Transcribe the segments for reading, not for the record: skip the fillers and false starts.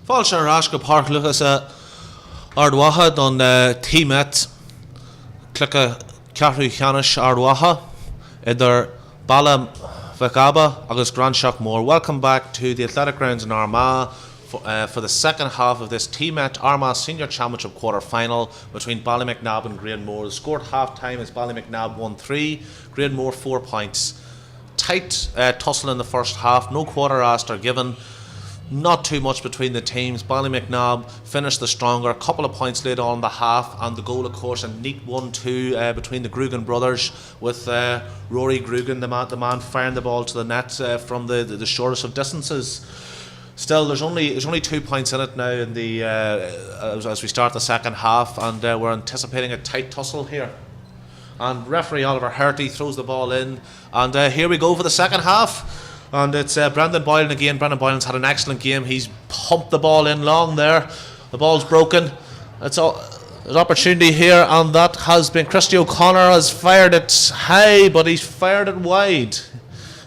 Fáilte arás go páirchlachas ardmhaithe don Tmet cluiche ceathrú cheannis ardmhaithe idir Ballymacnab agus Granemore. Welcome back to the Athletic Grounds in Armagh for the second half of this Tmet Armagh Senior Championship quarter final between Ballymacnab and Granemore. The score at half time is Ballymacnab 1-3, Granemore 4 points. Tight tussle in the first half, no quarter asked or given. Not too much between the teams. Ballymacnab finished the stronger, a couple of points later on in the half, and the goal, of course, a neat 1-2 between the Grugan brothers, with Rory Grugan, the man firing the ball to the net from the shortest of distances. Still, there's only 2 points in it now in the as we start the second half, and we're anticipating a tight tussle here. And referee Oliver Herty throws the ball in, and here we go for the second half. And it's Brendan Boylan again. Brendan Boylan's had an excellent game. He's pumped the ball in long there. The ball's broken. There's an opportunity here, and that has been Christy O'Connor has fired it high, but he's fired it wide.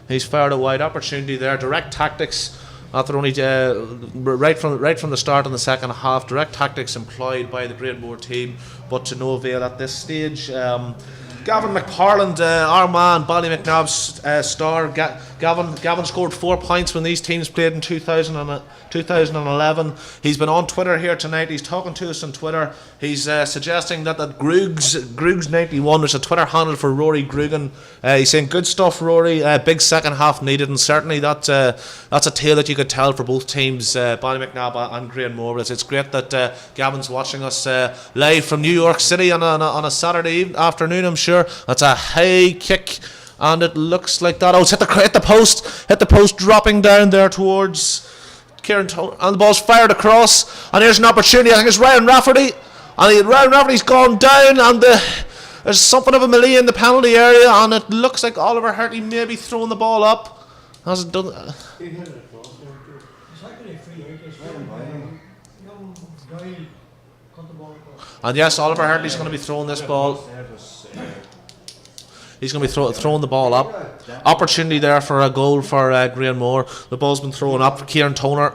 He's fired it wide. Opportunity there. Direct tactics. After only right from the start in the second half, direct tactics employed by the Granemore team, but to no avail at this stage. Gavin McParland, Armagh and Ballymacnab's star. Gavin scored 4 points when these teams played in 2011. He's been on Twitter here tonight. He's talking to us on Twitter. He's suggesting that Groogs91, which is a Twitter handle for Rory Grugan. He's saying, good stuff, Rory. Big second half needed, and certainly that's a tale that you could tell for both teams, Ballymacnab and Granemore. It's great that Gavin's watching us live from New York City on a Saturday afternoon, I'm sure. That's a high kick, and it looks like that. Oh, it's hit the post, dropping down there towards Kieran Toner, and the ball's fired across, and here's an opportunity. I think it's Ryan Rafferty, and Ryan Rafferty's gone down, and there's something of a melee in the penalty area, and it looks like Oliver Herty maybe throwing the ball up. Hasn't done that. And yes, Oliver Herty's going to be throwing this ball. He's going to be throwing the ball up. Opportunity there for a goal for Granemore. The ball's been thrown up. Kieran Toner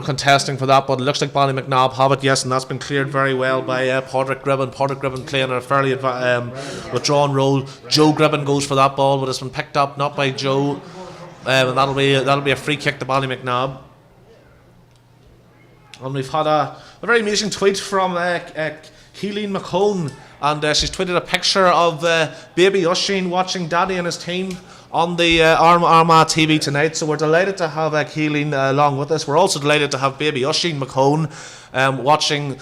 contesting for that, but it looks like Ballymacnab have it, yes, and that's been cleared very well by Padraig Gribben. Padraig Gribben playing a fairly withdrawn role. Joe Gribben goes for that ball, but it's been picked up not by Joe, and that'll be a free kick to Ballymacnab. And we've had a very amusing tweet from Keeleen McCone, and she's tweeted a picture of baby Oisín watching Daddy and his team on the Armagh TV tonight. So we're delighted to have Keeleen along with us. We're also delighted to have baby Oisín McCone watching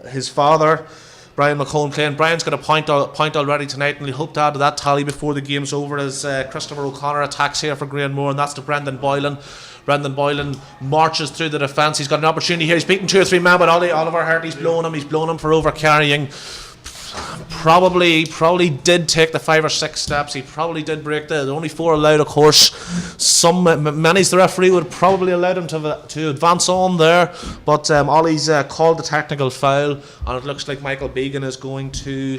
his father, Brian McCone, playing. Brian's got a point already tonight, and we hope to add to that tally before the game's over as Christopher O'Connor attacks here for Granemore, and that's to Brendan Boylan. Brendan Boylan marches through the defence. He's got an opportunity here. He's beaten 2 or 3 men, but Oliver Herty's blown him. He's blown him for overcarrying. Probably did take the 5 or 6 steps. He probably did break the only 4 allowed, of course. Many's the referee would probably allowed him to advance on there, but Ollie's called the technical foul, and it looks like Michael Began is going to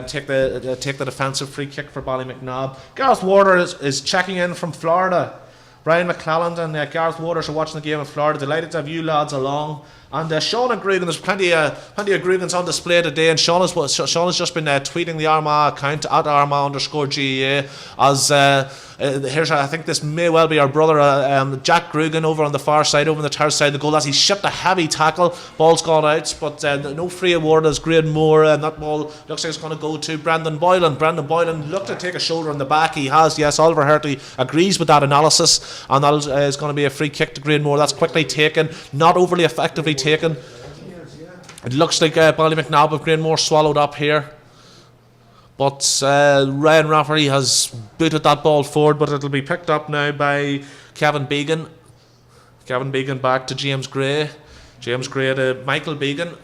take the defensive free kick for Ballymacnab. Gareth Warder is checking in from Florida. Brian McClelland and Gareth Waters are watching the game in Florida. Delighted to have you lads along. And Sean and Grugan, there's plenty of Grugans on display today, and Sean has just been tweeting the Armagh account at Armagh_GEA as here's, I think this may well be our brother Jack Grugan over on the far side, over on the terrace side of the goal, as he shipped a heavy tackle. Ball's gone out, but no free award as Granemore, and that ball looks like it's going to go to Brendan Boylan. Brendan Boylan looked to take a shoulder in the back. He has, yes. Oliver Herty agrees with that analysis, and that is going to be a free kick to Granemore. That's quickly taken, not overly effectively taken. It looks like Ballymacnab of Granemore swallowed up here, but Ryan Rafferty has booted that ball forward, but it'll be picked up now by Kevin Began. Kevin Began back to James Gray. James Gray to Michael Began.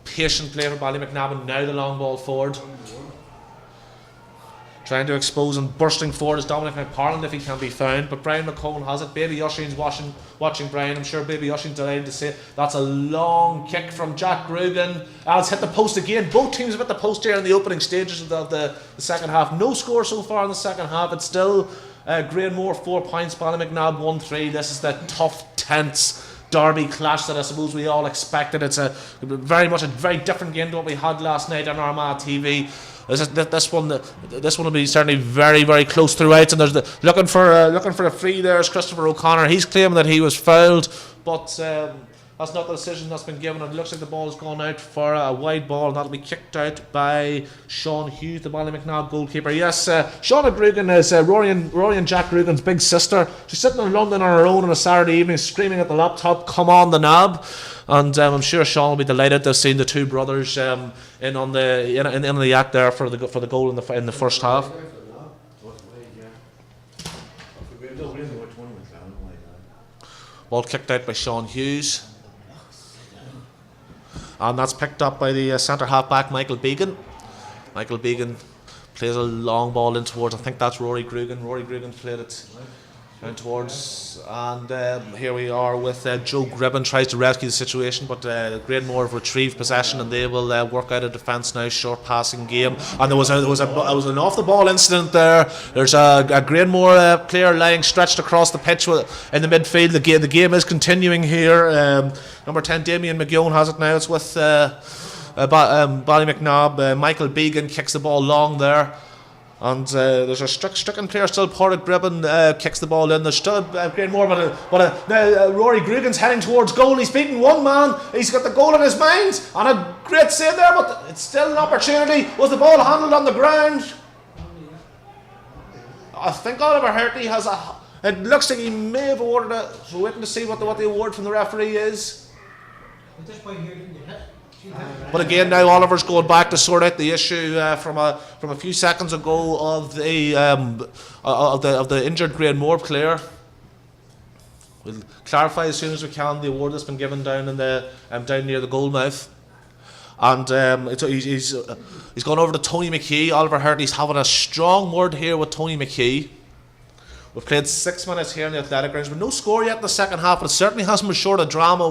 Patient play for Ballymacnab, and now the long ball forward. Trying to expose and bursting forward is Dominic McParland if he can be found, but Brian McCone has it. Baby Oisín's watching Brian. I'm sure Baby Oisín's delighted to see it. That's a long kick from Jack Grugan. It's hit the post again. Both teams have hit the post here in the opening stages of the second half. No score so far in the second half. It's still Granemore 4 points, Ballymacnab 1-3. This is the tough, tense derby clash that I suppose we all expected. It's a very different game to what we had last night on Armagh TV. This one will be certainly very close throughout. And there's looking for a free. There's Christopher O'Connor. He's claiming that he was fouled, but that's not the decision that's been given. It looks like the ball has gone out for a wide ball, and that'll be kicked out by Sean Hughes, the Ballymacnab goalkeeper. Yes, Shauna Grugan is Rory and Jack Grugan's big sister. She's sitting in London on her own on a Saturday evening, screaming at the laptop, "Come on, the nab!" And I'm sure Sean will be delighted to have seen the two brothers in on the act there for the goal in the first half. Ball kicked out by Sean Hughes. And that's picked up by the centre half back Michael Began. Michael Began plays a long ball in towards, I think that's Rory Grugan. Rory Grugan played it down towards, and here we are with Joe Gribben tries to rescue the situation, but Granemore have retrieved possession and they will work out a defence now. Short passing game, and there was an off the ball incident there. There's a Granemore player lying stretched across the pitch in the midfield. The game is continuing here. Number 10 Damien McGeown has it now. It's with Ballymacnab. Michael Began kicks the ball long there. And there's a stricken player still. Porrick Gribben kicks the ball in. There's still Granemore, but Rory Grugan's heading towards goal. He's beaten one man. He's got the goal in his mind, and a great save there. But it's still an opportunity. Was the ball handled on the ground? I think Oliver Herty has a. It looks like he may have awarded it. We're waiting to see what the award from the referee is. At this point here, didn't you hit? But again, now Oliver's going back to sort out the issue from a few seconds ago of the injured Granemore player. We'll clarify as soon as we can the award that's been given down in the down near the goal mouth. And he's gone over to Tony McKee. Oliver Herty's having a strong word here with Tony McKee. We've played 6 minutes here in the athletic grounds. We've no score yet in the second half, but it certainly hasn't been short of drama.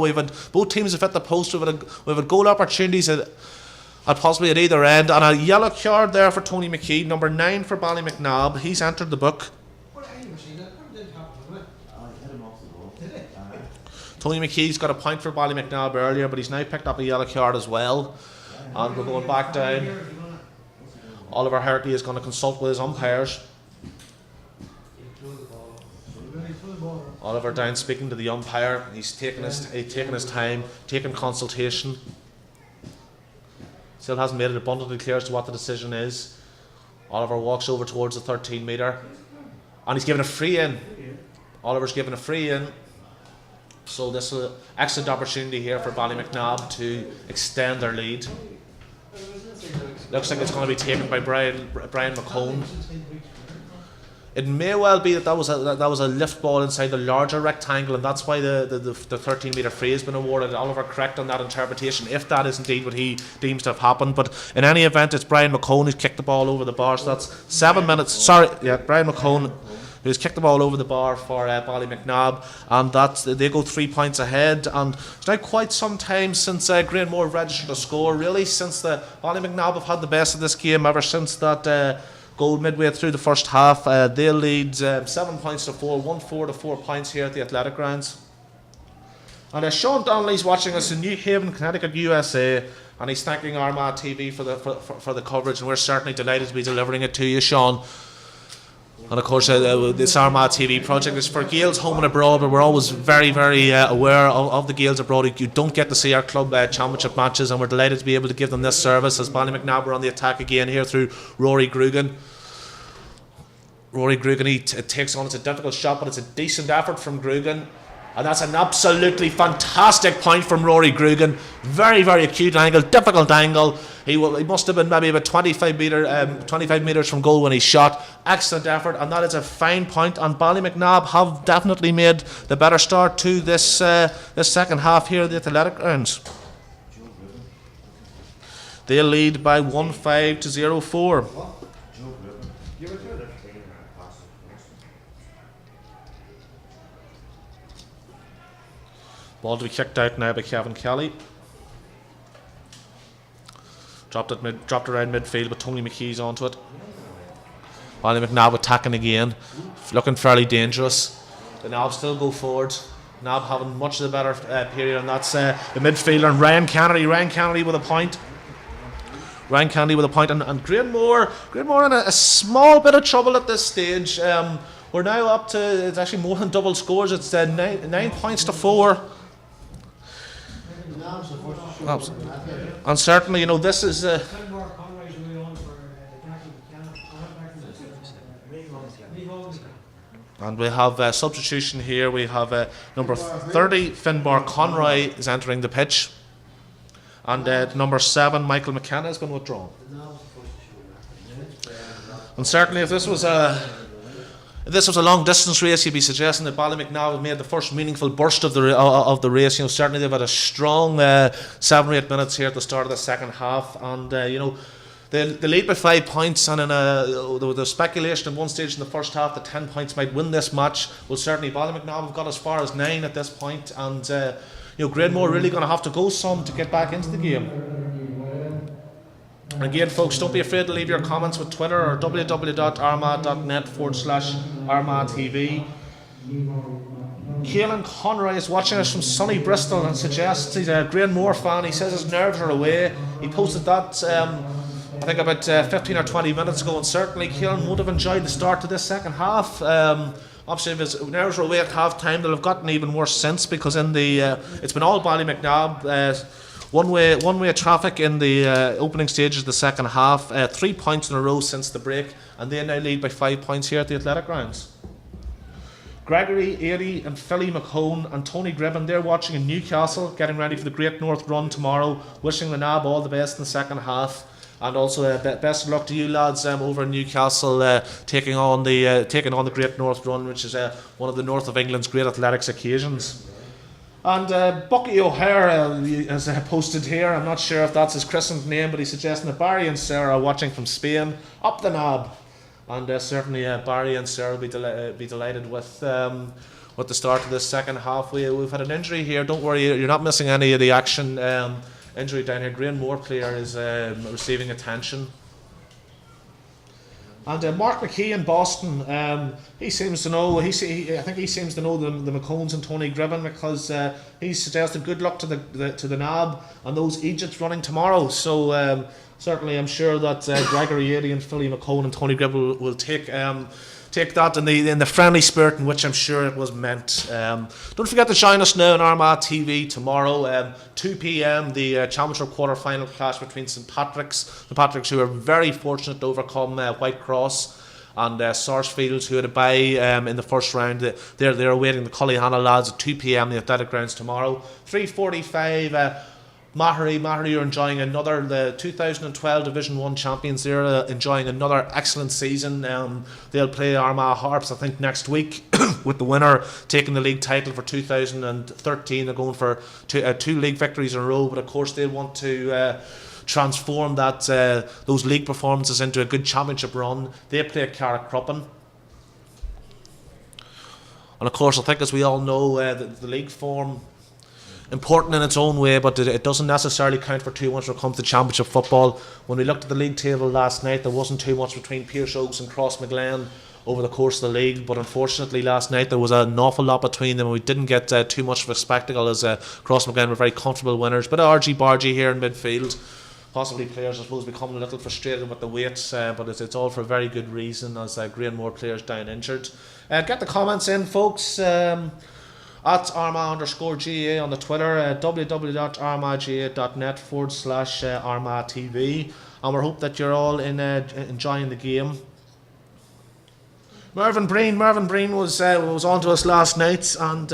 Both teams have hit the post. We've had goal opportunities at possibly at either end, and a yellow card there for Tony McKee, number 9 for Ballymacnab. He's entered the book. Tony McKee's got a point for Ballymacnab earlier, but he's now picked up a yellow card as well. And we're going back down. Oliver Herty is going to consult with his umpires. Oliver down speaking to the umpire. He's taking his time, taking consultation. Still hasn't made it abundantly clear as to what the decision is. Oliver walks over towards the 13 metre, and he's given a free in. Oliver's given a free in. So this is an excellent opportunity here for Ballymacnab to extend their lead. Looks like it's going to be taken by Brian McCone. It may well be that was a lift ball inside the larger rectangle, and that's why the 13 metre free has been awarded. Oliver correct on that interpretation, if that is indeed what he deems to have happened. But in any event, it's Brian McCone who's kicked the ball over the bar. So that's 7 minutes. Brian McCone who's kicked the ball over the bar for Ballymacnab, and they go 3 points ahead. And it's now quite some time since Granemore registered a score. Really, since the Ballymacnab have had the best of this game ever since that. Goal midway through the first half. They'll lead 7 points to 4, 1-4 to 4 points here at the athletic grounds. And Sean Donnelly's watching us in New Haven, Connecticut, USA, and he's thanking Armagh TV for the coverage, and we're certainly delighted to be delivering it to you, Sean. And of course, this Armagh TV project is for Gaels home and abroad, but we're always very aware of the Gaels abroad. You don't get to see our club championship matches, and we're delighted to be able to give them this service as Ballymacnab are on the attack again here through Rory Grugan. Rory Grugan, he takes on, it's a difficult shot, but it's a decent effort from Grugan. And that's an absolutely fantastic point from Rory Grugan. Very acute angle, difficult angle. He must have been maybe about 25 metres from goal when he shot. Excellent effort, and that is a fine point. And Ballymacnab have definitely made the better start to this second half here at the athletic grounds. They lead by 1-5 to 0-4. Ball to be kicked out now by Kevin Kelly. Dropped around midfield, but Tony McKee's onto it. Ballymacnab attacking again, looking fairly dangerous. The Nab still go forward. Nab having much of the better period, and that's the midfielder and Ryan Kennedy with a point. And Granemore in a small bit of trouble at this stage. We're now up to, it's actually more than double scores. It's 9 points to 4. And certainly, this is. And we have substitution here. We have number 30, Finbar Conroy, is entering the pitch. And number 7, Michael McKenna, has been withdrawn. And certainly, if this was a long distance race, you'd be suggesting that Ballymacnab have made the first meaningful burst of the race. Certainly they've had a strong 7 or 8 minutes here at the start of the second half, and they lead by 5 points. And there was speculation at one stage in the first half that 10 points might win this match. Well, certainly Ballymacnab have got as far as 9 at this point, and Granemore really going to have to go some to get back into the game. And again, folks, don't be afraid to leave your comments with Twitter or www.armagh.net/armagh-TV. Caelan Conroy is watching us from sunny Bristol and suggests he's a Granemore fan. He says his nerves are away. He posted that I think about 15 or 20 minutes ago, and certainly Caelan would have enjoyed the start to this second half. Obviously, if his nerves were away at half time, they'll have gotten even worse since, because it's been all Ballymacnab. One way traffic in the opening stages of the second half. 3 points in a row since the break, and they now lead by 5 points here at the Athletic Grounds. Gregory Eadie and Philly McCone and Tony Gribben, they're watching in Newcastle, getting ready for the Great North Run tomorrow. Wishing the Nab all the best in the second half, and also best of luck to you lads over in Newcastle, taking on the Great North Run, which is one of the north of England's great athletics occasions. And Bucky O'Hare has posted here, I'm not sure if that's his christened name, but he's suggesting that Barry and Sarah are watching from Spain, up the Nab. And certainly Barry and Sarah will be delighted with the start of this second half. We've had an injury here, don't worry, you're not missing any of the action. Injury down here, Granemore player is receiving attention. And Mark McKee in Boston, he seems to know. I think he seems to know the McCones and Tony Gribben, because he suggested good luck to the Nab and those Egypts running tomorrow. So certainly, I'm sure that Gregory Eadie and Philly McCone and Tony Gribben will take that in the friendly spirit in which I'm sure it was meant. Don't forget to join us now on Armagh TV tomorrow, 2 p.m, the Championship quarter-final clash between St Patrick's, who are very fortunate to overcome Whitecross, and Sarsfields, who had a bye in the first round. They're awaiting the Cullyhanna lads at 2 p.m, the Athletic Grounds tomorrow. 3:45, Mahari are enjoying the 2012 Division 1 champions. They're enjoying another excellent season. They'll play Armagh Harps, I think, next week, with the winner taking the league title for 2013. They're going for two league victories in a row, but of course they want to transform those league performances into a good championship run. They play Carrickcruppen. And of course, I think, as we all know, the league form, important in its own way, but it doesn't necessarily count for too much when it comes to championship football. When we looked at the league table last night, there wasn't too much between Pearse Oaks and Crossmaglen over the course of the league, but unfortunately last night there was an awful lot between them, and we didn't get too much of a spectacle, as Crossmaglen were very comfortable winners. But argy-bargy here in midfield, possibly players, I suppose, becoming a little frustrated with the weights, but it's all for a very good reason, as Granemore players down injured. Get the comments in, folks, at Armagh_GA on the Twitter, www.armagh-ga.net/Armagh-TV, and we hope that you're all enjoying the game. Mervyn Breen was on to us last night, and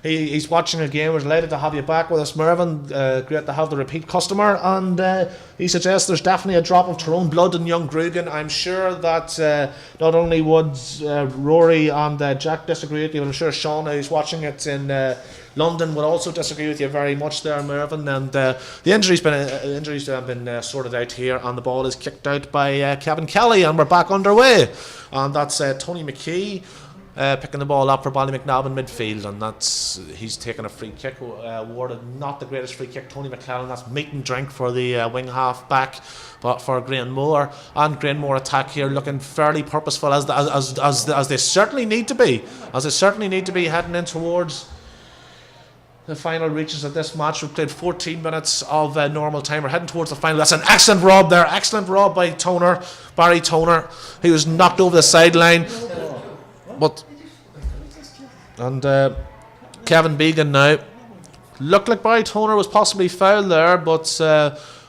he's watching a game. We're delighted to have you back with us, Mervyn. Great to have the repeat customer, and he suggests there's definitely a drop of Tyrone blood in young Grugan. I'm sure that not only would Rory and Jack disagree with you, but I'm sure Sean, who's watching it in London, would also disagree with you very much there, Mervyn. And the injuries have been sorted out here, and the ball is kicked out by Kevin Kelly, and we're back underway. And that's Tony McKee picking the ball up for Ballymacnab in midfield, and he's taking a free kick awarded. Not the greatest free kick, Tony McClellan. That's meat and drink for the wing half back, but for Granemore. And Granemore attack here looking fairly purposeful as they certainly need to be, heading in towards the final reaches of this match. We've played 14 minutes of normal time. We're heading towards the final. That's an excellent rob there. Excellent rob by Barry Toner. He was knocked over the sideline. And Kevin Began now. Looked like Barry Toner was possibly fouled there, but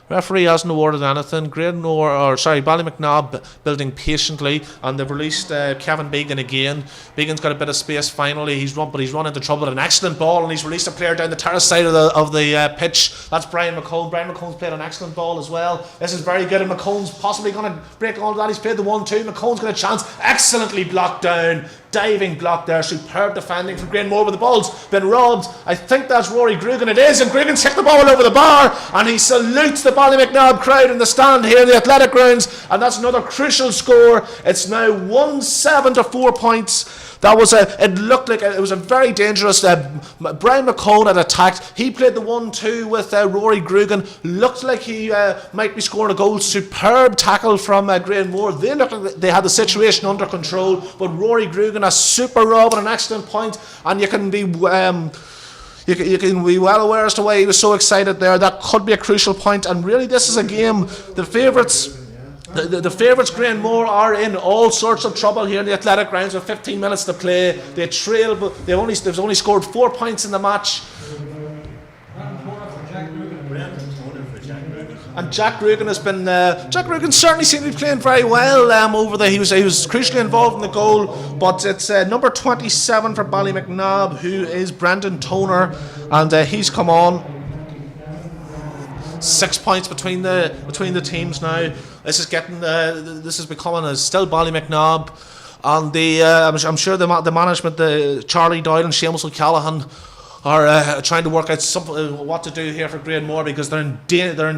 referee hasn't awarded anything. Ballymacnab building patiently, and they've released Kevin Began again. Began's got a bit of space finally. He's run into trouble with an excellent ball, and he's released a player down the terrace side of the pitch. That's Brian McCone. Brian McCone's played an excellent ball as well. This is very good, and McCone's possibly going to break all that. He's played the 1-2. McCone's got a chance. Excellently blocked down. Diving block there, superb defending from Granemore, but the ball's been robbed. I think that's Rory Grugan. It is, and Grugan's kicked the ball over the bar, and he salutes the Ballymacnab crowd in the stand here in the athletic grounds, and that's another crucial score. It's now 1-7 to 4 points. It looked like it was a very dangerous. Brian McCone had attacked. He played the 1-2 with Rory Grugan. Looked like he might be scoring a goal. Superb tackle from Granemore. They looked like they had the situation under control, but Rory Grugan, a super rob and an excellent point, and you can be well aware as to why he was so excited there. That could be a crucial point, and really this is a game. The favourites Granemore are in all sorts of trouble here in the athletic grounds with 15 minutes to play. They trail, but they've only scored 4 points in the match. And Jack Rugan has been. Jack Rugan certainly seemed to be playing very well he was crucially involved in the goal. But it's number 27 for Ballymacnab, who is Brendan Toner, and he's come on. 6 points between the teams now. This is becoming still Ballymacnab, and I'm sure the management, Charlie Doyle and Seamus O'Callaghan, are trying to work out what to do here for Granemore, because they're in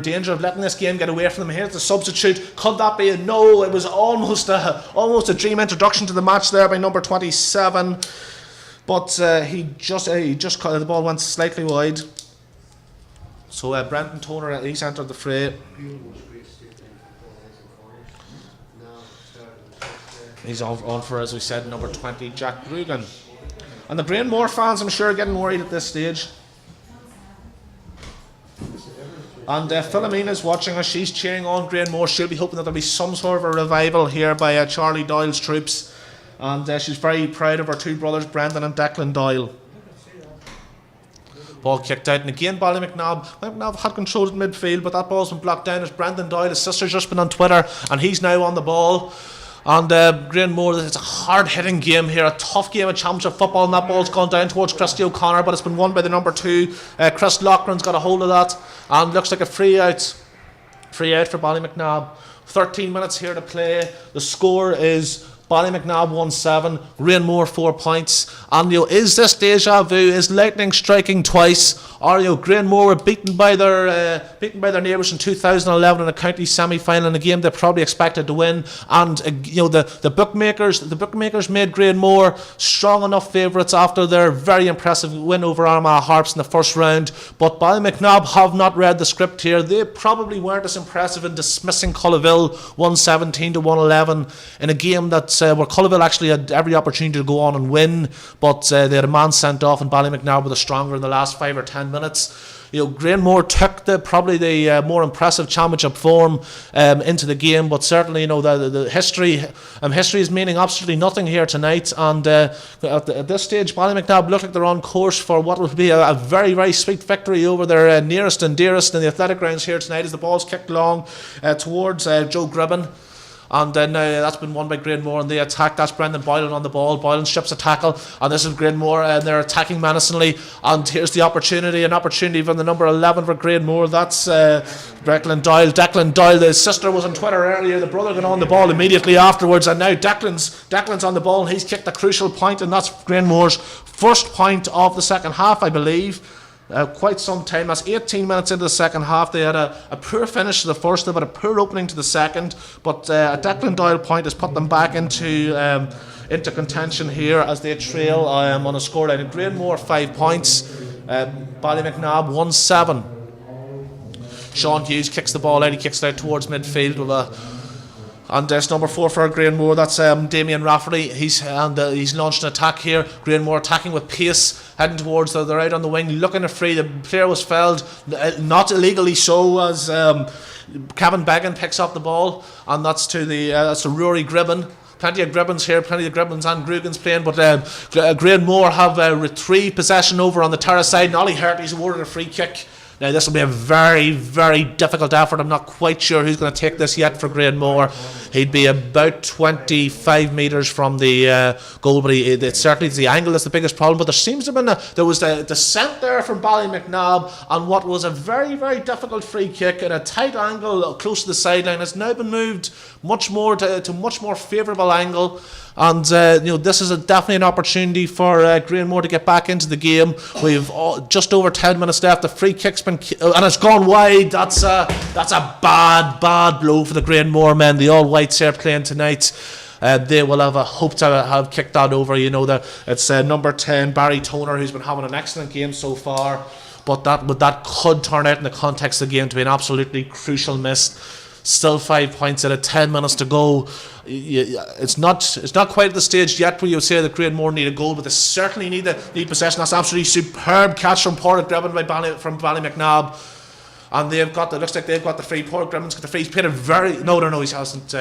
danger of letting this game get away from them. Here's the substitute. Could that be a no? It was almost a dream introduction to the match there by number 27, but he just the ball went slightly wide. So Brendan Toner, he's entered the fray. He's on for, as we said, number 20, Jack Grugan. And the Granemore fans, I'm sure, are getting worried at this stage. And Philomena's watching us. She's cheering on Granemore. She'll be hoping that there'll be some sort of a revival here by Charlie Doyle's troops. And she's very proud of her two brothers, Brendan and Declan Doyle. Ball kicked out, and again Ballymacnab had control at midfield, but that ball's been blocked down as Brendan Doyle, his sister's just been on Twitter, and he's now on the ball. And Granemore, it's a hard-hitting game here, a tough game of championship football, and that ball's gone down towards Christy O'Connor, but it's been won by the number 2. Chris Loughran's got a hold of that, and looks like a free out for Ballymacnab. 13 minutes here to play. The score is Ballymacnab 1-7, Granemore 4 points. And is this deja vu? Is lightning striking twice? Or Granemore were beaten by their neighbours in 2011 in a county semi-final in a game they probably expected to win. And the bookmakers made Granemore strong enough favourites after their very impressive win over Armagh-Harps in the first round. But Ballymacnab have not read the script here. They probably weren't as impressive in dismissing Cullaville 117 to 111 in a game that where Cullaville actually had every opportunity to go on and win, but they had a man sent off, and Ballymacnab were the stronger in the last 5 or 10 minutes. Granemore took probably the more impressive championship form into the game, but certainly the history is meaning absolutely nothing here tonight. And at this stage, Ballymacnab look like they're on course for what will be a very, very sweet victory over their nearest and dearest in the athletic grounds here tonight, as the ball's kicked long towards Joe Gribben. And then that's been won by Granemore, and they attack. That's Brendan Boylan on the ball. Boylan strips a tackle, and this is Granemore, and they're attacking menacingly. And here's the opportunity, an opportunity from the number 11 for Granemore. That's Declan Doyle. Declan Doyle, the sister was on Twitter earlier. The brother got on the ball immediately afterwards, and now Declan's on the ball, and he's kicked a crucial point, and that's Granemore's first point of the second half, I believe. Quite some time. That's 18 minutes into the second half. They had a poor finish to the first. They've had a poor opening to the second, but a Declan Doyle point has put them back into into contention here as they trail on a scoreline. And Granemore 5 points, Ballymacnab 1-7. Sean Hughes kicks the ball out. He kicks it out towards midfield and that's number 4 for Granemore. That's Damien Rafferty. He's launched an attack here. Granemore attacking with pace, heading towards the right on the wing, looking at free. The player was fouled, not illegally so, as Kevin Began picks up the ball, and that's to Rory Gribben. Plenty of Gribbons here, plenty of Gribbons and Grugans playing, but Granemore have retrieved possession over on the terrace side, and Ollie Hurtley's awarded a free kick. Now this will be a very, very difficult effort. I'm not quite sure who's going to take this yet for Granemore. He'd be about 25 metres from the goal, but it's certainly the angle that's the biggest problem. But there seems to have been there was the descent there from Ballymacnab, and what was a very, very difficult free kick at a tight angle close to the sideline has now been moved much more to much more favourable angle. And this is definitely an opportunity for Granemore to get back into the game. We've just over 10 minutes left. The free kick's been and it's gone wide. That's a bad blow for the Granemore men. The all whites here playing tonight. They will have a hope to have kicked that over. It's number 10 Barry Toner, who's been having an excellent game so far. But that could turn out in the context of the game to be an absolutely crucial miss. Still 5 points out of 10 minutes to go. It's not quite at the stage yet where you would say that Granemore need a goal, but they certainly need possession. That's absolutely superb catch from Porrick Gribben from Ballymacnab, and looks like they've got the free. Porrick Gribben's got the free. He's played a very no, he hasn't.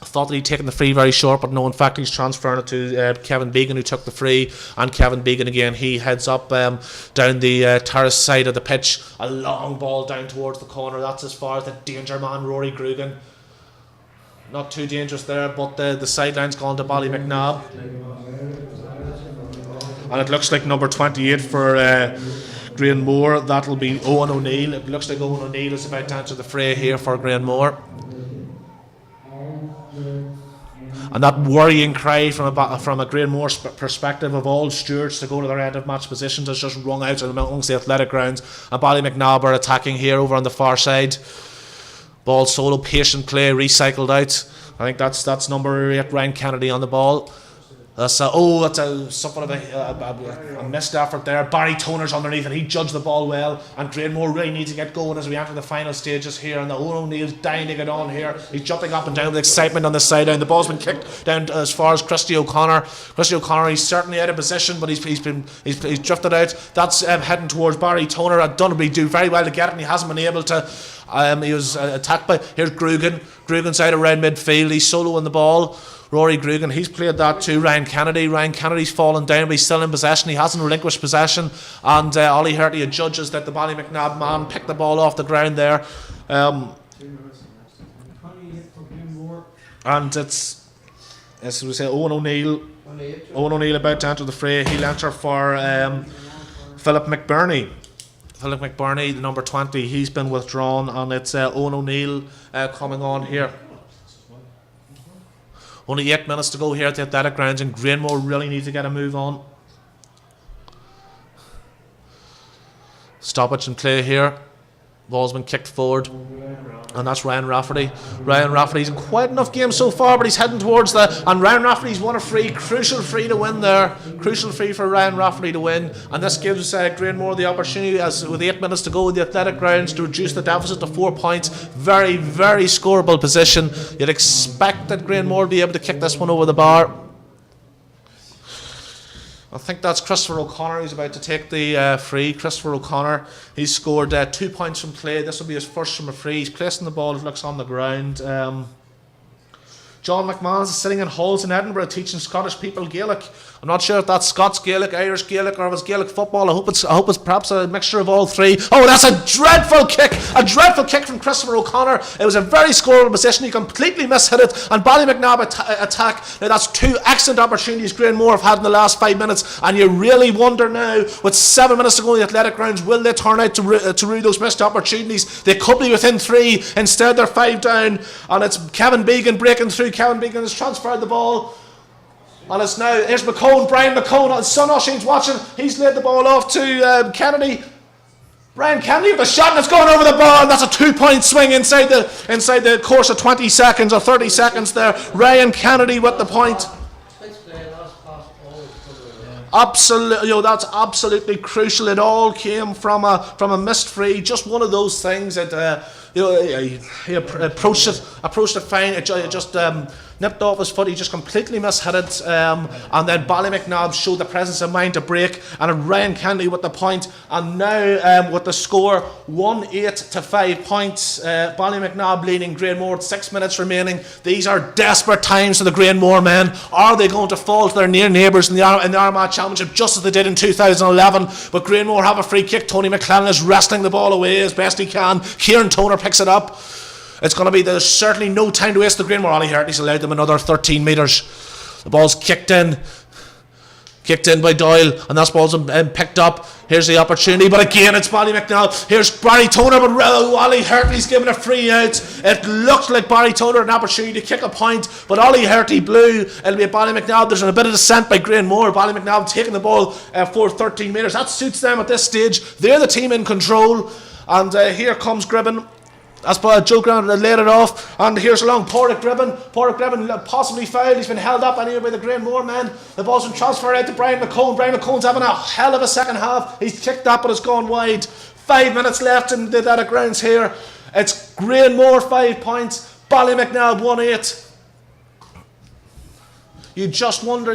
Thought that he'd taken the free very short, but no, in fact he's transferring it to Kevin Began, who took the free. And Kevin Began again, he heads up down the terrace side of the pitch, a long ball down towards the corner. That's as far as the danger man Rory Grugan. Not too dangerous there, but the sideline's gone to Ballymacnab, and it looks like number 28 for Granemore, that'll be Owen O'Neill. It looks like Owen O'Neill is about to enter the fray here for Granemore. And that worrying cry from a Granemore perspective of all stewards to go to their end of match positions has just rung out amongst the athletic grounds. And Ballymacnab are attacking here over on the far side. Ball solo, patient play, recycled out. I think that's number 8 Ryan Kennedy on the ball. That's something of a missed effort there. Barry Toner's underneath, and he judged the ball well. And Granemore really need to get going as we enter the final stages here. And the Owen O'Neill's dying to get on here. He's jumping up and down with excitement on the sideline. The ball's been kicked down as far as Christy O'Connor. Christy O'Connor, he's certainly out of position, but he's drifted out. That's heading towards Barry Toner. Dunleary do very well to get it, and he hasn't been able to. He was attacked by. Here's Grugan. Grugan's out around midfield. He's soloing the ball. Rory Grugan, he's played that to Ryan Kennedy. Ryan Kennedy's fallen down, but he's still in possession. He hasn't relinquished possession. And Ollie Hurtley judges that the Ballymacnab man picked the ball off the ground there. And it's, as we say, Owen O'Neill about to enter the fray. He'll enter for Philip McBurney. Philip McBurney, the number 20, he's been withdrawn, and it's Owen O'Neill coming on here. Only 8 minutes to go here at the athletic grounds, and Granemore really need to get a move on. Stoppage and play here. Ball's been kicked forward, and that's Ryan Rafferty. Ryan Rafferty's in quite enough games so far, but he's heading towards and Ryan Rafferty's won a free, crucial free to win there. Crucial free for Ryan Rafferty to win, and this gives Granemore the opportunity, as with 8 minutes to go in the athletic grounds, to reduce the deficit to 4 points. Very, very scoreable position. You'd expect that Granemore would be able to kick this one over the bar. I think that's Christopher O'Connor who's about to take the free. Christopher O'Connor, he's scored 2 points from play. This will be his first from a free. He's placing the ball, it looks on the ground. John McMahon is sitting in halls in Edinburgh teaching Scottish people Gaelic. I'm not sure if that's Scots Gaelic, Irish Gaelic, or if it's Gaelic football. I hope it's perhaps a mixture of all three. Oh, that's a dreadful kick! A dreadful kick from Christopher O'Connor. It was a very scoreable position. He completely mishit it, and Ballymacnab attack. Now that's 2 excellent opportunities Granemore have had in the last 5 minutes, and you really wonder now, with 7 minutes to go in the athletic grounds, will they turn out to rue those missed opportunities? They could be within 3. Instead, they're 5 down, and it's Kevin Began breaking through. Kevin Began has transferred the ball. And it's now, here's McCone, Brian McCone, and Son O'Shea's watching. He's laid the ball off to Kennedy. Brian Kennedy with a shot, and it's going over the bar, and that's a 2-point swing inside the course of 20 seconds or 30 seconds there. Ryan Kennedy with the point. Absolutely, that's absolutely crucial. It all came from a missed free. Just one of those things that he approached it fine. It just nipped off his foot. He just completely mishit it, and then Ballymacnab showed the presence of mind to break, and Ryan Kennedy with the point, and now with the score 1-8 to 5 points. Ballymacnab leading Granemore, 6 minutes remaining. These are desperate times for the Granemore men. Are they going to fall to their near neighbours in the Armagh Championship just as they did in 2011? But Granemore have a free kick. Tony McClellan is wrestling the ball away as best he can. Kieran Toner picks it up. It's going to be, there's certainly no time to waste. The Granemore. Ollie Hartley's allowed them another 13 metres. The ball's kicked in by Doyle, and that ball's picked up. Here's the opportunity, but again it's Ballymacnab. Here's Barry Toner, but Ollie Hartley's given a free out. It looked like Barry Toner an opportunity to kick a point, but Ollie Hartley blew. It'll be a Ballymacnab. There's a bit of descent by Granemore. Ballymacnab taking the ball for 13 metres. That suits them at this stage. They're the team in control, and here comes Gribben. That's Joe Grant laid it off, and here's along Porrick Gribben possibly fouled. He's been held up anyway by the Granemore men. The ball's been transferred out to Brian McCone. Brian McCone's having a hell of a second half. He's kicked that, but it's gone wide. 5 minutes left in the dead grounds here. It's Granemore 5 points, Ballymacnab 1-8. You just wonder,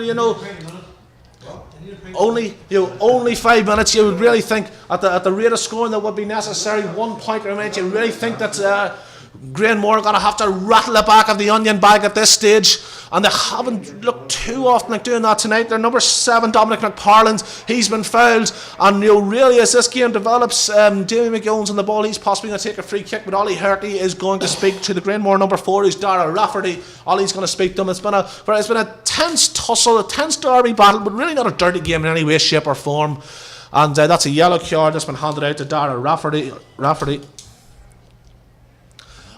only 5 minutes. You would really think at the rate of scoring that would be necessary, 1 point remains. You really think that Granemore are going to have to rattle the back of the onion bag at this stage, and they haven't looked too often like doing that tonight. Their number 7, Dominic McParland, he's been fouled, and really as this game develops, Damien McGowan's on the ball. He's possibly going to take a free kick, but Ollie Hartley is going to speak to the Granemore number 4, who's Dara Rafferty. Ollie's going to speak to him. It's been a tense tussle, a tense derby battle, but really not a dirty game in any way, shape or form. And that's a yellow card that's been handed out to Dara Rafferty.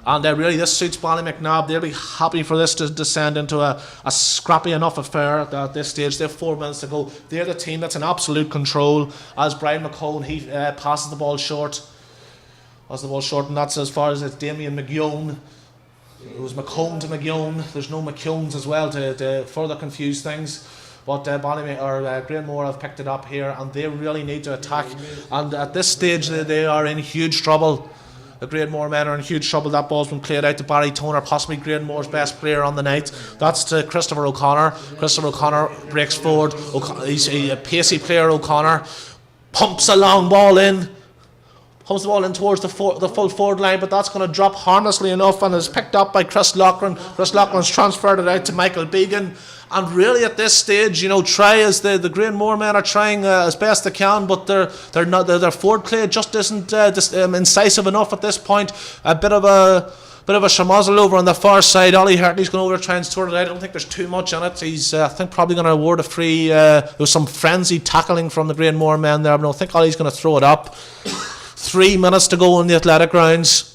And really this suits Ballymacnab. They'll be happy for this to descend into a scrappy enough affair at this stage. They have 4 minutes to go. They're the team that's in absolute control. As Brian McCone, he passes the ball short. And that's as far as it's Damien McGeown. It was McCone to McGeown. There's no McKeowns as well to further confuse things. But Granemore have picked it up here, and they really need to attack. And at this stage, they are in huge trouble. The Granemore men are in huge trouble. That ball's been played out to Barry Toner, possibly Granemore's best player on the night. That's to Christopher O'Connor. Christopher O'Connor breaks forward. He's a pacey player, O'Connor. Pumps a long ball in. Pumps the ball in towards the full forward line, but that's going to drop harmlessly enough and is picked up by Chris Loughran. Chris Loughran's transferred it out to Michael Began. And really at this stage, try as the Granemore men are trying as best they can, but their forward play just isn't incisive enough at this point. A bit of a schmozzle over on the far side. Ollie Hartley's going over to try and sort it out. I don't think there's too much on it. He's I think probably going to award a free. There was some frenzied tackling from the Granemore men there, but I think Ollie's going to throw it up. 3 minutes to go in the athletic grounds.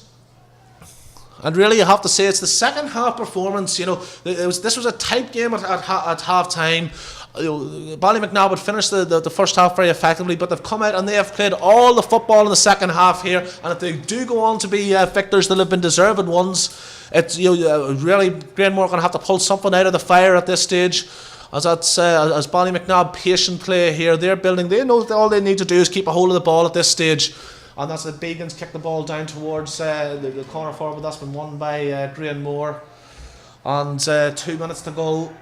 And really, you have to say, it's the second half performance. This was a tight game at half time. Ballymacnab would finish the first half very effectively, but they've come out and they have played all the football in the second half here. And if they do go on to be victors, they'll have been deserved ones. It's really Granemore are going to have to pull something out of the fire at this stage. As Ballymacnab patient play here, they're building. They know that all they need to do is keep a hold of the ball at this stage. And that's the Begans kick the ball down towards the corner forward. That's been won by Granemore. And 2 minutes to go.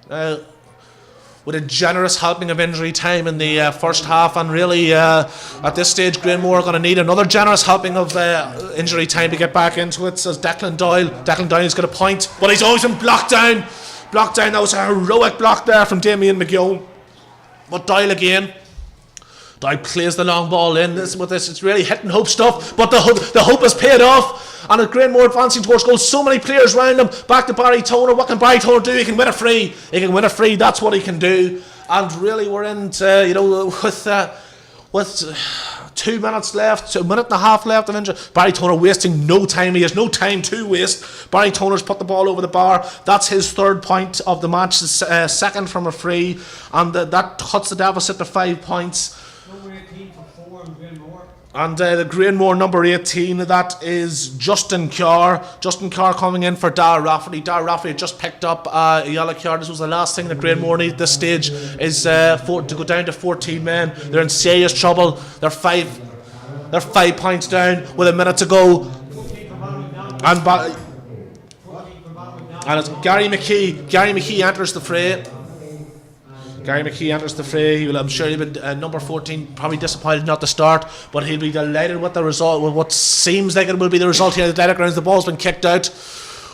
With a generous helping of injury time in the first half, and really at this stage Granemore are going to need another generous helping of injury time to get back into it. Says Declan Doyle's got a point, but he's always been blocked down. That was a heroic block there from Damien McGeown. But Doyle again. Doyle plays the long ball in. It's really hit and hope stuff, but the hope has paid off. And at Granemore advancing towards goal, so many players around him. Back to Barry Toner. What can Barry Toner do? He can win a free. That's what he can do. And really, we're into with 2 minutes left, 1.5 minutes left of injury. Barry Toner wasting no time. He has no time to waste. Barry Toner's put the ball over the bar. That's his 3rd point of the match, second from a free, and that cuts the deficit to 5 points. And the Granemore number 18, that is Justin Carr. Justin Carr coming in for Dar Rafferty. Dar Rafferty had just picked up a yellow card. This was the last thing that Granemore need at this stage, is to go down to 14 men. They're in serious trouble. They're 5 points down with a minute to go. And it's Gary McKee. Gary McKee enters the fray. I'm sure he'll be number 14, probably disappointed not to start, but he'll be delighted with the result, with what seems like it will be the result here at the Athletic Grounds. The ball's been kicked out.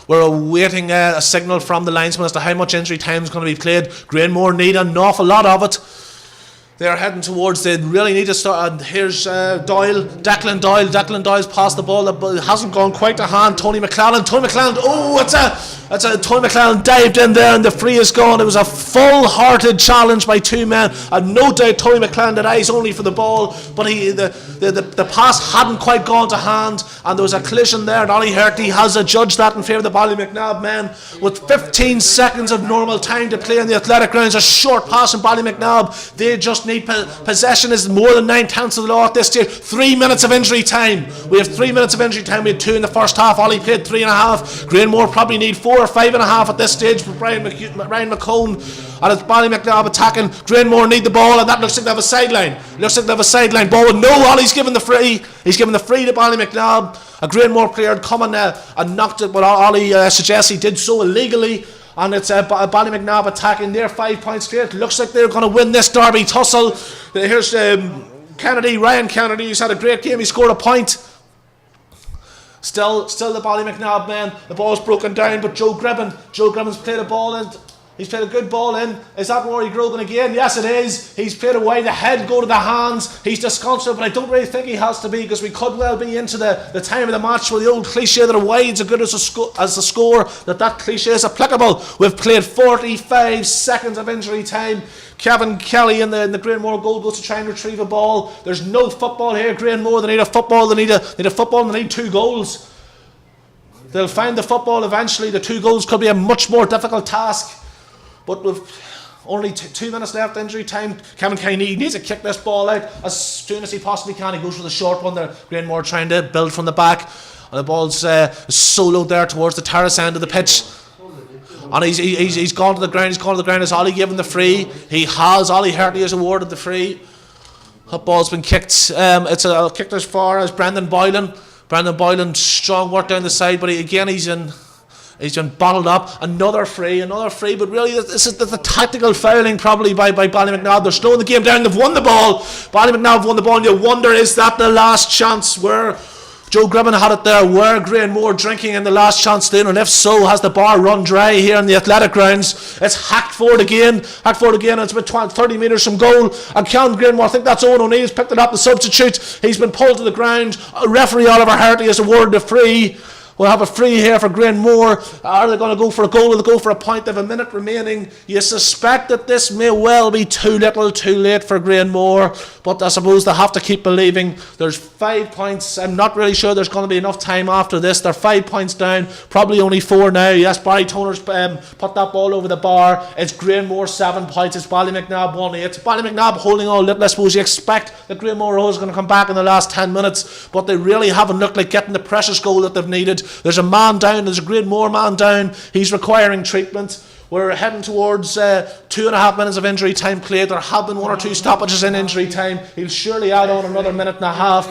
We're awaiting a signal from the linesman as to how much injury time is going to be played. Granemore need an awful lot of it. They're heading towards, they really need to start. And here's Doyle, Declan Doyle. Declan Doyle's passed the ball. It hasn't gone quite to hand. Tony McClellan, oh, it's a Tony McClellan dived in there and the free is gone. It was a full-hearted challenge by 2 men. And no doubt Tony McClellan had eyes only for the ball, but the pass hadn't quite gone to hand, and there was a collision there, and Ollie Herty has adjudged that in favour of the Ballymacnab men. With 15 seconds of normal time to play in the Athletic Grounds, a short pass from Ballymacnab. They just need possession is more than 9/10 of the law at this stage. 3 minutes of injury time. We have 3 minutes of injury time. We had 2 in the first half. Ollie played 3.5. Granemore probably need 4 or 5.5 at this stage with Ryan McCone. And it's Ballymacnab attacking. Granemore need the ball, and that looks like they have a sideline. Ball with no Ollie's given the free. He's given the free to Ballymacnab. A Granemore player had come and knocked it, but Ollie suggests he did so illegally. And it's Ballymacnab attacking. They're 5 points clear. It looks like they're going to win this derby tussle. Here's Kennedy, Ryan Kennedy, who's had a great game. He scored a point. Still the Ballymacnab men. The ball's broken down, but Joe Gribben's played a ball in. He's played a good ball in. Is that Rory Grogan again? Yes, it is. He's played away. The head go to the hands. He's disconsolate, but I don't really think he has to be, because we could well be into the time of the match where the old cliche that a wide's as good as the score, that cliche is applicable. We've played 45 seconds of injury time. Kevin Kelly in the Granemore goal goes to try and retrieve a ball. There's no football here. Granemore, they need a football. They need a football, and they need 2 goals. They'll find the football eventually. The 2 goals could be a much more difficult task. But with only 2 minutes left injury time, Kevin Kelly needs to kick this ball out as soon as he possibly can. He goes for the short one there. Granemore trying to build from the back. And the ball's soloed there towards the terrace end of the pitch. And he's gone to the ground. Has Ollie given the free? He has. Ollie Herty has awarded the free. That ball's been kicked. It's kicked as far as Brendan Boylan. Strong work down the side, but he's been bottled up. Another free, but really this is the tactical fouling probably by Ballymacnab. They're slowing the game down. They've won the ball. Ballymacnab won the ball, and you wonder, is that the last chance where Joe Gribben had it there? Were Granemore drinking in the last chance then? And if so, has the bar run dry here in the Athletic Grounds? It's hacked forward again, and it's about 30 metres from goal. And Count Granemore, I think that's Owen O'Neill's picked it up, the substitute. He's been pulled to the ground. Referee Oliver Herty has awarded a free. We'll have a free here for Granemore. Are they going to go for a goal? Will they go for a point? They have a minute remaining. You suspect that this may well be too little, too late for Granemore, but I suppose they have to keep believing. There's 5 points. I'm not really sure there's going to be enough time after this. They're 5 points down, probably only 4 now. Yes, Barry Toner's put that ball over the bar. It's Granemore 7 points. It's Ballymacnab 1-8. Ballymacnab holding on little. I suppose you expect that Granemore is going to come back in the last 10 minutes, but they really haven't looked like getting the precious goal that they've needed. There's a man down. There's a Granemore man down. He's requiring treatment. We're heading towards 2.5 minutes of injury time played. There have been 1 or 2 stoppages in injury time. He'll surely add on another minute and a half.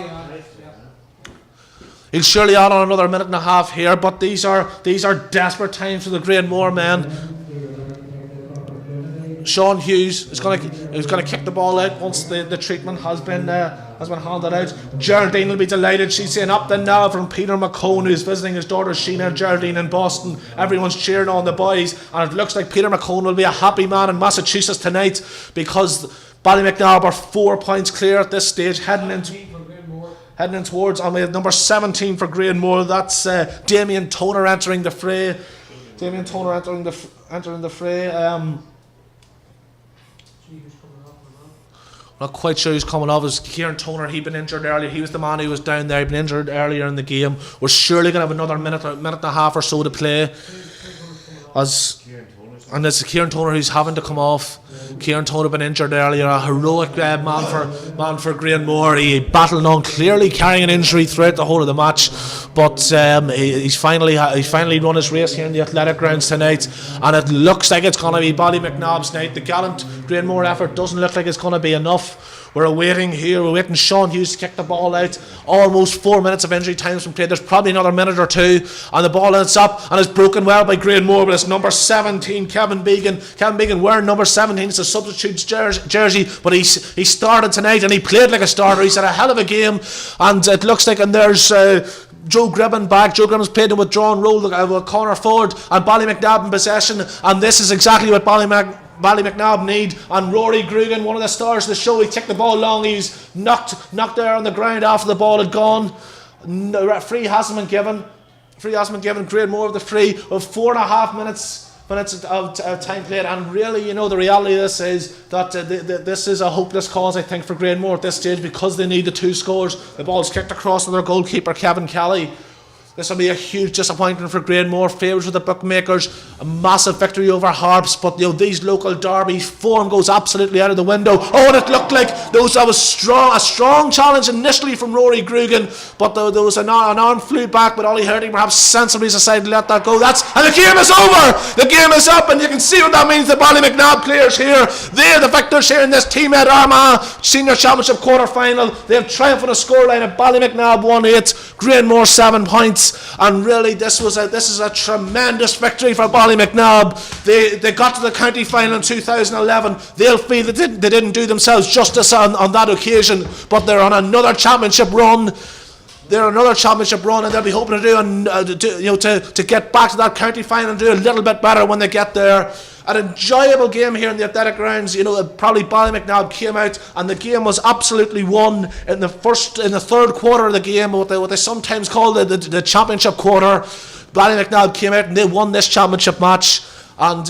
Here, but these are desperate times for the Granemore men. Sean Hughes is going to kick the ball out once the treatment has been handed out. Geraldine will be delighted. She's saying up the now from Peter McCone, who's visiting his daughter Sheena and Geraldine in Boston. Everyone's cheering on the boys, and it looks like Peter McCone will be a happy man in Massachusetts tonight, because Ballymacnab are 4 points clear at this stage, heading in towards, and we have number 17 for Granemore. That's Damien Toner entering the fray. Not quite sure who's coming off. Is Kieran Toner? He'd been injured earlier. He was the man who was down there. He'd been injured earlier in the game. We're surely going to have another minute and a half or so to play. And it's Kieran Toner who's having to come off. Kieran Tone had been injured earlier. A heroic man for Granemore. He battled on, clearly carrying an injury throughout the whole of the match, but he's finally run his race here in the athletic grounds tonight, and it looks like it's going to be Ballymacnab's night. The gallant Granemore effort doesn't look like it's going to be enough. We're waiting Sean Hughes to kick the ball out. Almost 4 minutes of injury time's been played. There's probably another minute or two, and the ball ends up and it's broken well by Granemore, but it's number 17, Kevin Began. Kevin Began wearing number 17. It's a substitute's jersey, but he started tonight and he played like a starter. He's had a hell of a game, and it looks like, and there's Joe Gribben back. Joe Gribben's played a withdrawn role with corner forward, and Ballymacnab in possession, and this is exactly what Ballymacnab need. And Rory Grugan, one of the stars of the show, he kicked the ball long. He's knocked there on the ground after the ball had gone. Free hasn't been given. Granemore of the free with 4.5 minutes of time played, and really, the reality of this is that this is a hopeless cause, I think, for Granemore at this stage, because they need the 2 scores. The ball's kicked across to their goalkeeper, Kevin Kelly. This will be a huge disappointment for Granemore. Favourites with the bookmakers, a massive victory over Harps, but these local derbies, form goes absolutely out of the window. Oh, and it looked like that was a strong challenge initially from Rory Grugan, but there was an arm flew back, but Ollie Herding perhaps sensibly decided to let that go. And the game is over. The game is up, and you can see what that means. The Ballymacnab players here, they are the victors here in this Tmet Armagh Senior Championship quarter-final. They have triumphed on a scoreline of Ballymacnab 1-8, Granemore 7 points. And really, this is a tremendous victory for Ballymacnab. They got to the county final in 2011. They'll feel they didn't do themselves justice on that occasion, but they're on another championship run. And they'll be hoping to get back to that county final and do a little bit better when they get there. An enjoyable game here in the athletic grounds. Probably Ballymacnab came out and the game was absolutely won in the third quarter of the game, what they sometimes call the championship quarter. Ballymacnab came out and they won this championship match, and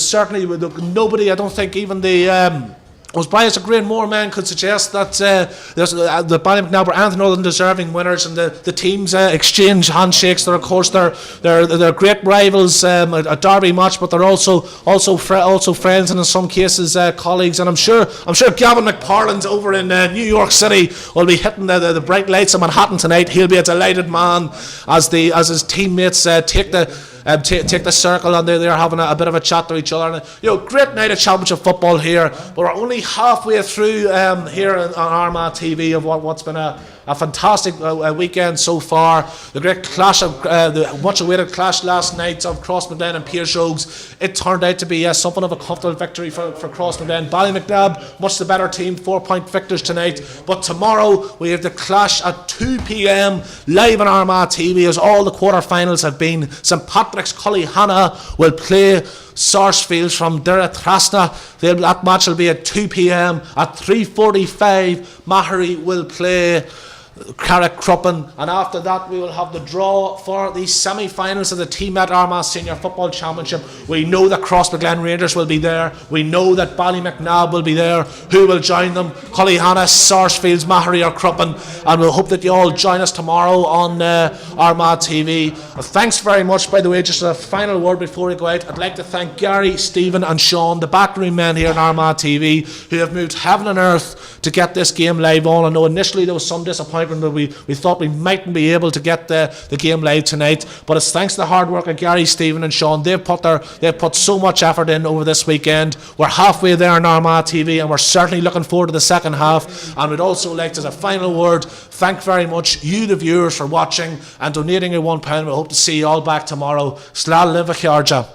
certainly nobody, I don't think even the was biased. A Granemore man could suggest that the Ballymacnab were anything other than deserving winners, and the teams exchange handshakes. They're, of course, they're great rivals, a derby match, but they're also friends, and in some cases colleagues. And I'm sure Gavin McParland over in New York City will be hitting the bright lights of Manhattan tonight. He'll be a delighted man as his teammates take the circle, and they're having a bit of a chat to each other. And, great night of championship football here, but we're only halfway through here on Armagh TV of what's been a fantastic weekend so far. The great clash of the much awaited clash last night of Crossmaglen and Pearse Oaks. It turned out to be something of a comfortable victory for Crossmaglen. Ballymacnab, much the better team, 4-point victors tonight. But tomorrow we have the clash at 2 p.m. live on Armagh TV, as all the quarter-finals have been. St Patrick's Cullyhanna will play Sarsfields from Duratrasna. That match will be at 2 p.m. At 3:45, Mahary will play Carrick Cruppen, and after that we will have the draw for the semi-finals of the Tmet Armagh Senior Football Championship. We know that Crossmaglen Rangers will be there. We know that Ballymacnab will be there. Who will join them? Cullyhanna, Sarsfields, Mahary or Cruppen, and we'll hope that you all join us tomorrow on Armagh TV. Thanks very much, by the way. Just a final word before we go out. I'd like to thank Gary, Stephen and Sean, the backroom men here on Armagh TV, who have moved heaven and earth to get this game live on. I know initially there was some disappointment that we thought we mightn't be able to get the game live tonight, but it's thanks to the hard work of Gary, Stephen and Sean. They've put so much effort in over this weekend. We're halfway there on Armagh TV, and we're certainly looking forward to the second half. And we'd also like to, as a final word, thank very much you, the viewers, for watching and donating your £1. We hope to see you all back tomorrow. Slán Limvachárja.